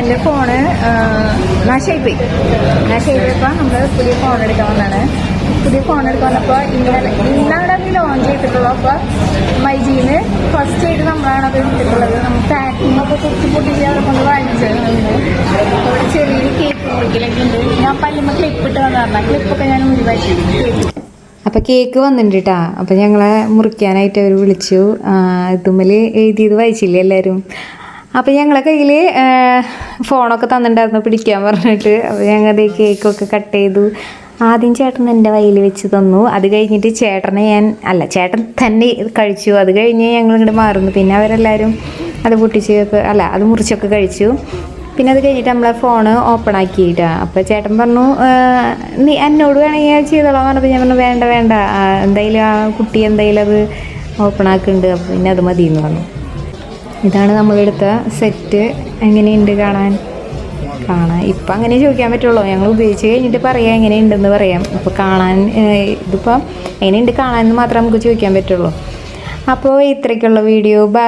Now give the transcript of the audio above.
എൻ്റെ ഫോണ് നാശമായിപ്പോയി നമ്മൾ പുതിയ ഫോൺ എടുക്കാൻ വന്നതാണ്. പുതിയ ഫോൺ എടുക്കാൻ വന്നപ്പോൾ ഇന്നാണ് അത് ലോഞ്ച് ചെയ്തിട്ടുള്ളത്. അപ്പോൾ മൈജിന്ന് ഫസ്റ്റ് ആയിട്ട് നമ്മളാണ് അത് എടുത്തിട്ടുള്ളത്. നമ്മൾ പാക്കിംഗ് ഒക്കെ കുത്തി പൊട്ടിച്ച് അവിടെ കൊണ്ട് വാങ്ങിച്ചത്. അവിടെ ചെറിയൊരു കേക്ക് മുറിക്കലൊക്കെ ഉണ്ട്. ഞാൻ പല്ലുമ്പോൾ ക്ലിപ്പ് ഇട്ട് വന്നു പറഞ്ഞാൽ ക്ലിപ്പൊക്കെ ഞാൻ ഒഴിവാക്കി. അപ്പോൾ കേക്ക് വന്നിട്ടുണ്ട് കേട്ടോ. അപ്പോൾ ഞങ്ങളെ മുറിക്കാനായിട്ട് അവർ വിളിച്ചു. ഇതുമ്മൽ എഴുതിയത് വായിച്ചില്ലേ എല്ലാവരും. അപ്പോൾ ഞങ്ങളെ കയ്യിൽ ഫോണൊക്കെ തന്നിട്ടുണ്ടായിരുന്നു പിടിക്കാൻ പറഞ്ഞിട്ട്. അപ്പോൾ ഞങ്ങൾ കേക്കൊക്കെ കട്ട് ചെയ്തു. ആദ്യം ചേട്ടൻ എൻ്റെ കയ്യിൽ വെച്ച് തന്നു. അത് കഴിഞ്ഞിട്ട് ചേട്ടൻ തന്നെ കഴിച്ചു. അത് കഴിഞ്ഞ് ഞങ്ങൾ ഇങ്ങോട്ട് മാറുന്നു. പിന്നെ അവരെല്ലാവരും അത് അത് മുറിച്ചൊക്കെ കഴിച്ചു. പിന്നെ അത് കഴിഞ്ഞിട്ട് നമ്മളെ ഫോണ് ഓപ്പൺ ആക്കിയിട്ടാണ്. അപ്പോൾ ചേട്ടൻ പറഞ്ഞു നീ എന്നോട് വേണമെങ്കിൽ ചെയ്തോളാം പറഞ്ഞപ്പോൾ ഞാൻ പറഞ്ഞു വേണ്ട എന്തായാലും ആ കുട്ടി എന്തായാലും അത് ഓപ്പൺ ആക്കുന്നുണ്ട്. അപ്പോൾ പിന്നെ അത് മതി എന്ന് പറഞ്ഞു. ഇതാണ് നമ്മളെടുത്ത സെറ്റ്. എങ്ങനെയുണ്ട് കാണാൻ ഇപ്പം അങ്ങനെ ചോദിക്കാൻ പറ്റുള്ളൂ. ഞങ്ങൾ ഉപയോഗിച്ച് കഴിഞ്ഞിട്ട് പറയാം എങ്ങനെയുണ്ടെന്ന് പറയാം. ഇപ്പോൾ ഇതിപ്പോൾ എങ്ങനെയുണ്ട് കാണാൻ മാത്രമേ നമുക്ക് ചോദിക്കാൻ പറ്റുള്ളൂ. അപ്പോൾ ഇത്രയ്ക്കുള്ള വീഡിയോ.